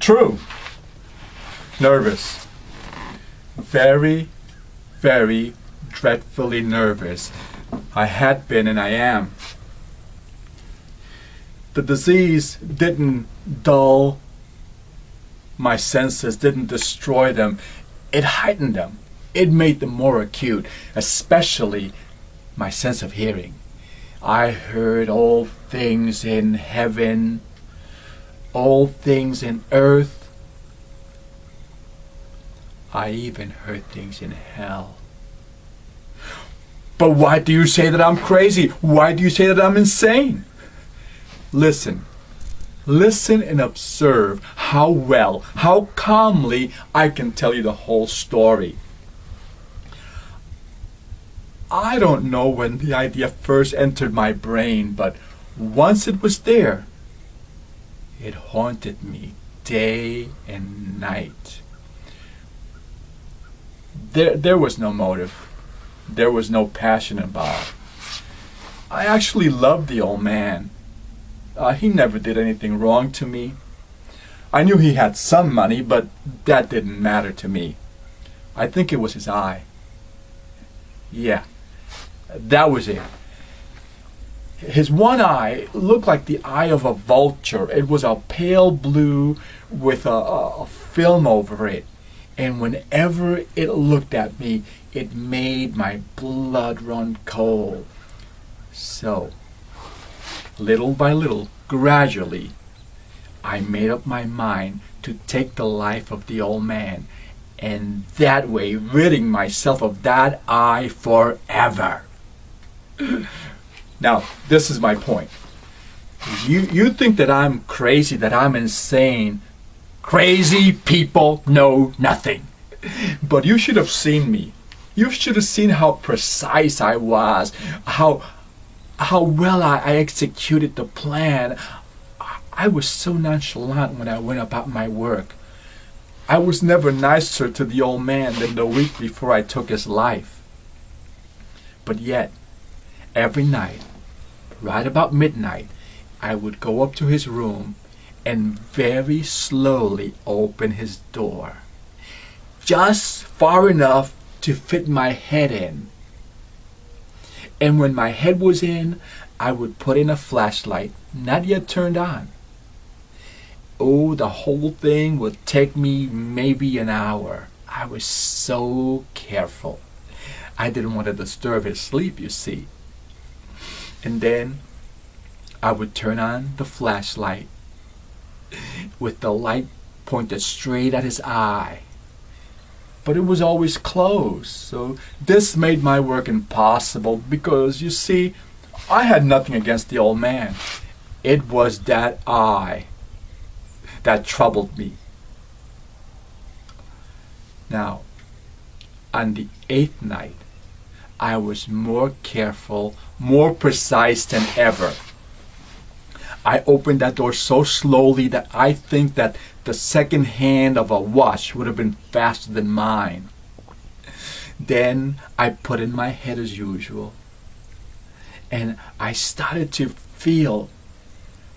True. Nervous. Very, very dreadfully nervous. I had been and I am. The disease didn't dull my senses, didn't destroy them. It heightened them. It made them more acute, especially my sense of hearing. I heard all things in heaven, all things in earth. I even heard things in hell. But why do you say that I'm crazy? Why do you say that I'm insane? Listen. Listen and observe how well, how calmly I can tell you the whole story. I don't know when the idea first entered my brain, but once it was there, it haunted me day and night. There was no motive. There was no passion involved. I actually loved the old man. He never did anything wrong to me. I knew he had some money, but that didn't matter to me. I think it was his eye. Yeah, that was it. His one eye looked like the eye of a vulture. It was a pale blue with a film over it. And whenever it looked at me, it made my blood run cold. So, little by little, gradually, I made up my mind to take the life of the old man, and that way ridding myself of that eye forever. Now, this is my point. You think that I'm crazy, that I'm insane. Crazy people know nothing. But you should have seen me. You should have seen how precise I was, how well I executed the plan. I was so nonchalant when I went about my work. I was never nicer to the old man than the week before I took his life. But yet, every night, right about midnight, I would go up to his room and very slowly open his door. Just far enough to fit my head in. And when my head was in, I would put in a flashlight, not yet turned on. Oh, the whole thing would take me maybe an hour. I was so careful. I didn't want to disturb his sleep, you see. And then I would turn on the flashlight with the light pointed straight at his eye. But it was always closed, so this made my work impossible because, you see, I had nothing against the old man. It was that eye that troubled me. Now, on the 8th night, I was more careful, more precise than ever. I opened that door so slowly that I think that the second hand of a watch would have been faster than mine. Then I put in my head as usual, and I started to feel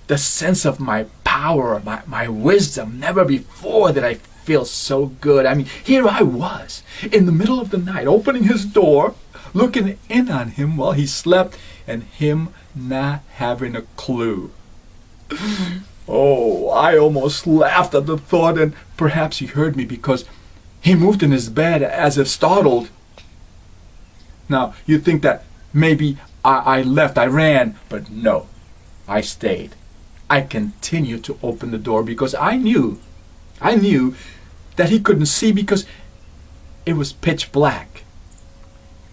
the sense of my power, my wisdom. Never before did I feel so good. I mean, here I was, in the middle of the night, opening his door, looking in on him while he slept, and him not having a clue. Oh, I almost laughed at the thought, and perhaps he heard me because he moved in his bed as if startled. Now, you think that maybe I left, I ran, but no, I stayed. I continued to open the door because I knew that he couldn't see because it was pitch black.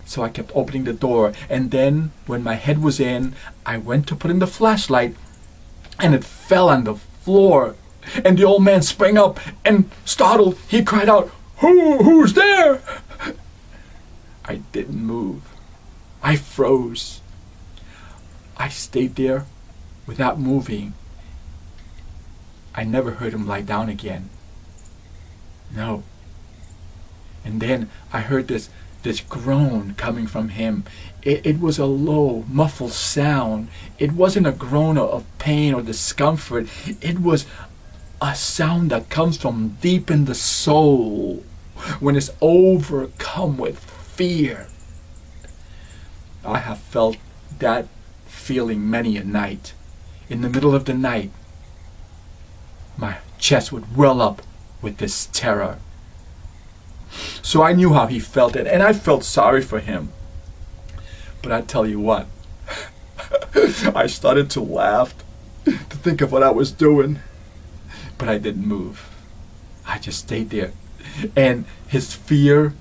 So I kept opening the door, and then when my head was in, I went to put in the flashlight, and it fell on the floor. And the old man sprang up, and startled, he cried out, Who's there? I didn't move. I froze. I stayed there without moving. I never heard him lie down again. No. And then I heard this groan coming from him. It was a low, muffled sound. It wasn't a groan of pain or discomfort. It was a sound that comes from deep in the soul when it's overcome with fear. I have felt that feeling many a night. In the middle of the night, my chest would well up with this terror. So I knew how he felt it, and I felt sorry for him. But I tell you what, I started to laugh to think of what I was doing. But I didn't move. I just stayed there. And his fear,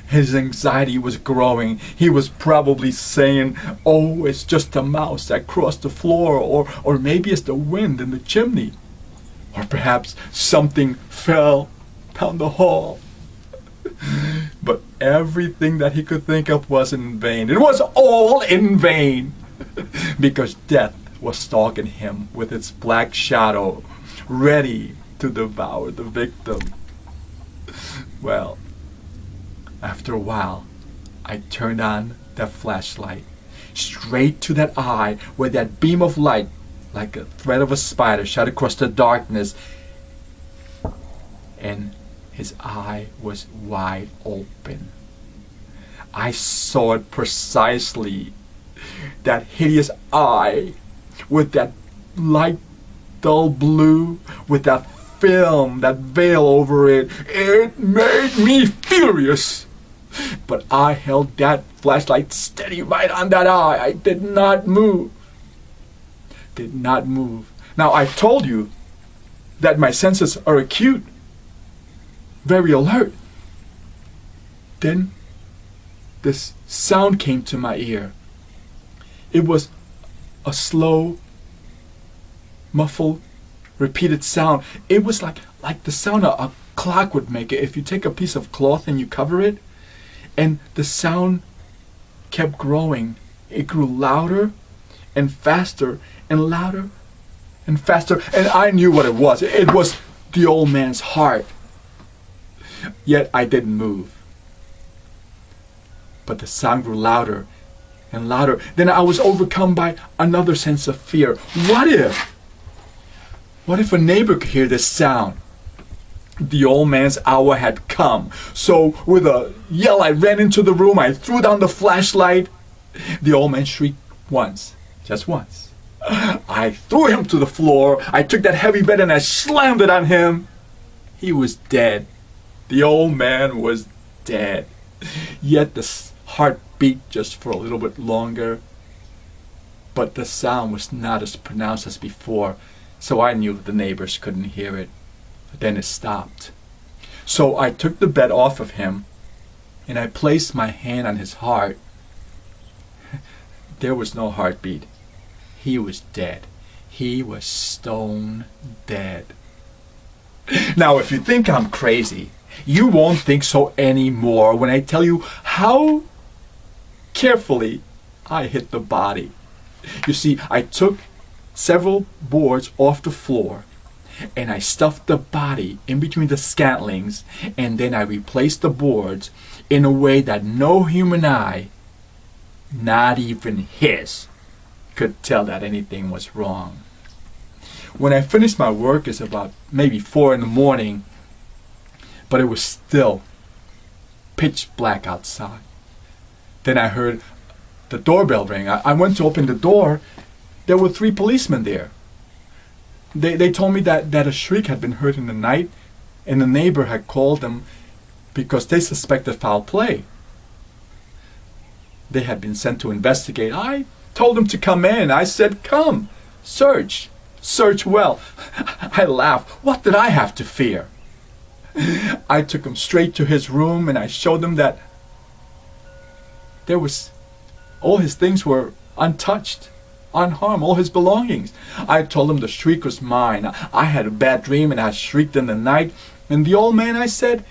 his anxiety was growing. He was probably saying, oh, it's just a mouse that crossed the floor, or maybe it's the wind in the chimney. Or perhaps something fell down the hall. But everything that he could think of was in vain. It was all in vain. Because death was stalking him with its black shadow, ready to devour the victim. Well, after a while, I turned on that flashlight, straight to that eye where that beam of light, like a thread of a spider, shot across the darkness. And his eye was wide open. I saw it precisely. That hideous eye with that light dull blue, with that film, that veil over it. It made me furious. But I held that flashlight steady right on that eye. I did not move. Did not move. Now, I've told you that my senses are acute, very alert. Then this sound came to my ear. It was a slow, muffled, repeated sound. It was like the sound a clock would make it if you take a piece of cloth and you cover it. And the sound kept growing. It grew louder and faster and louder and faster. And I knew what it was. It was the old man's heart. Yet I didn't move. But the sound grew louder and louder. Then I was overcome by another sense of fear. What if a neighbor could hear this sound? The old man's hour had come. So with a yell, I ran into the room. I threw down the flashlight. The old man shrieked once, just once. I threw him to the floor. I took that heavy bed and I slammed it on him. He was dead. The old man was dead. Yet the heart beat just for a little bit longer. But the sound was not as pronounced as before, so I knew the neighbors couldn't hear it. But then it stopped. So I took the bed off of him and I placed my hand on his heart. There was no heartbeat. He was dead. He was stone dead. Now, if you think I'm crazy, you won't think so anymore when I tell you how carefully I hit the body. You see, I took several boards off the floor and I stuffed the body in between the scantlings, and then I replaced the boards in a way that no human eye, not even his, could tell that anything was wrong. When I finished my work, it's about maybe 4 in the morning, but it was still pitch black outside. Then I heard the doorbell ring. I went to open the door. There were 3 policemen there. They told me that a shriek had been heard in the night, and the neighbor had called them because they suspected foul play. They had been sent to investigate. I told them to come in. I said, come, search well. I laughed. What did I have to fear? I took him straight to his room and I showed him that all his things were untouched, unharmed, all his belongings. I told him the shriek was mine. I had a bad dream and I shrieked in the night. And the old man, I said,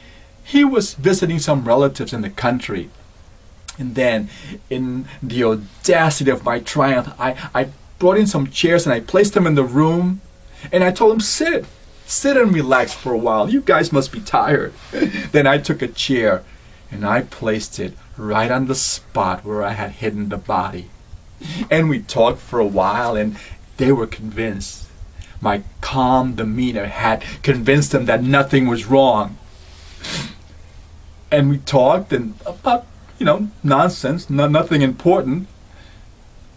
he was visiting some relatives in the country. And then, in the audacity of my triumph, I brought in some chairs and I placed them in the room. And I told him, sit and relax for a while. You guys must be tired. Then I took a chair and I placed it right on the spot where I had hidden the body. And we talked for a while and they were convinced. My calm demeanor had convinced them that nothing was wrong. And we talked and about, nonsense, nothing important.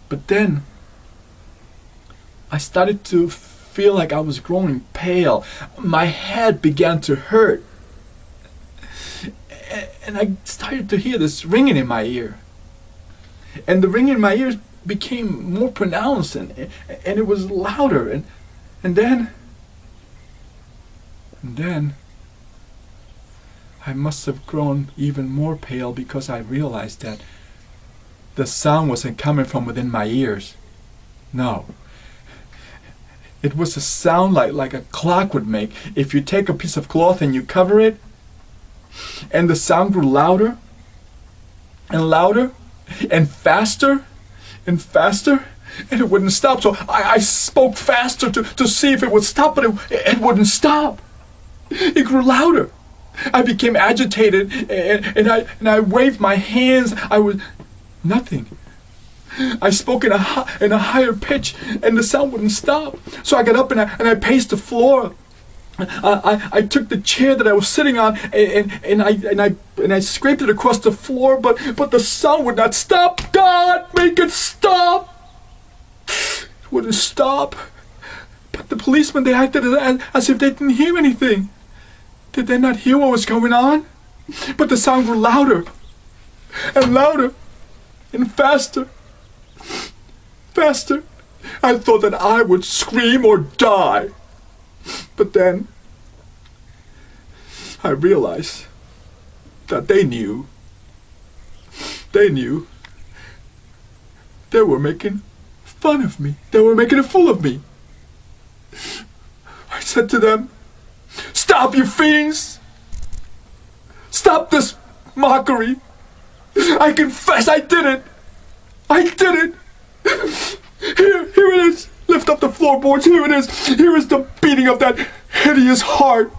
But then I started to feel like I was growing pale. My head began to hurt. And I started to hear this ringing in my ear. And the ringing in my ears became more pronounced, and it was louder. And then I must have grown even more pale because I realized that the sound wasn't coming from within my ears. No. It was a sound like a clock would make if you take a piece of cloth and you cover it. And the sound grew louder and louder and faster and faster, and it wouldn't stop. So I spoke faster to see if it would stop, but it wouldn't stop. It grew louder. I became agitated, and I waved my hands. I was nothing. I spoke in a higher pitch, and the sound wouldn't stop. So I got up and I paced the floor. I took the chair that I was sitting on and I scraped it across the floor, but the sound would not stop. God, make it stop! It wouldn't stop. But the policemen, they acted as if they didn't hear anything. Did they not hear what was going on? But the sound grew louder and louder and faster. Faster. I thought that I would scream or die. But then I realized that they knew. They knew. They were making fun of me. They were making a fool of me. I said to them, "Stop, you fiends! Stop this mockery! I confess I did it! I did it! Here it is! Lift up the floorboards, here it is! Here is the beating of that hideous heart!